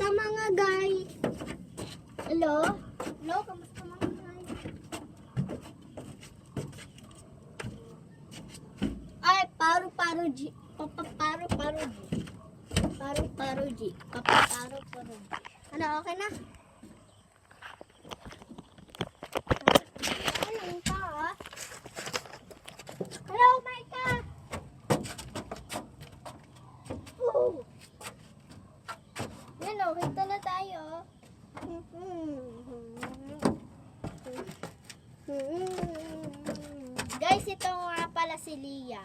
Kamusta mga guys? Hello? Hello, kamusta mga guys? Ay, paru-paro G. Paru-paro G. Paru-paro G. Paru-paro G. Ano, okay na? Ano ka, ah? Hello, Micah! Woo! Yan o, kita na tayo. Guys, ito nga pala si Lia.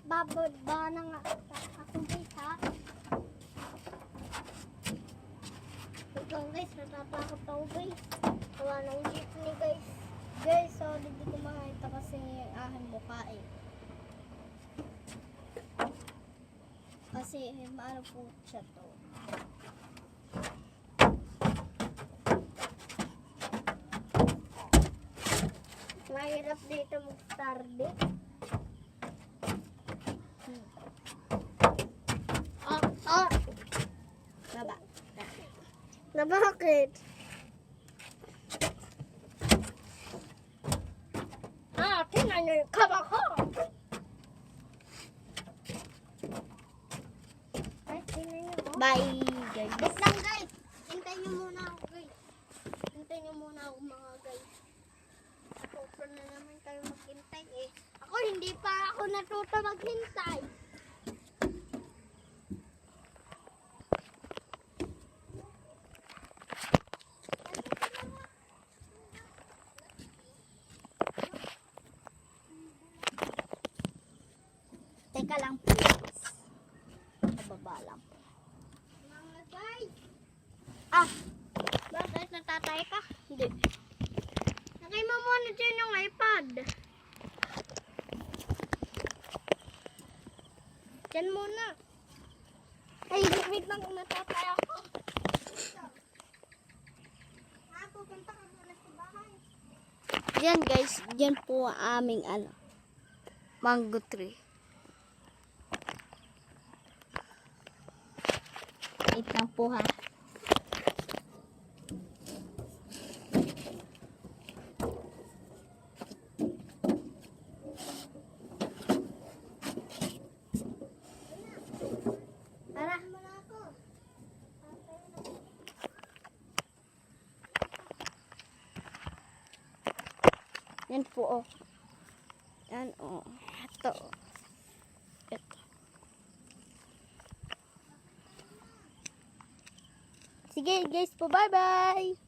Mababa na nga ako guys ha. Ito guys, natatakot ako guys. Wala ng jeepney guys. Guys, sorry di ko makita kasi yung aking buka eh. Kasi maano po siya to. Mahirap dito mag-starde. Baba. Na bakit? Tingnan nyo yung kaba ko. Ay, tingnan nyo. Bye, guys. Wait lang, guys. Hintayin nyo muna ako, guys. Hintayin nyo muna ako, mga guys. Natuto na naman kayo maghintay, eh. Ako, hindi pa ako natuto maghintay. Teka lang po. Nababa lang po. Mga guys! Bakit natatay ka? Hindi. Lagay mo muna dyan yung iPad. Dyan muna. Ay, wait lang kung natatay ako. Pupunta ka muna sa bahay. Dyan guys, dyan po ang aming mango tree. Wait lang po ha. Tara. Yan po oh. Yan oh. Ito oh. Ito. Sige guys po, bye bye!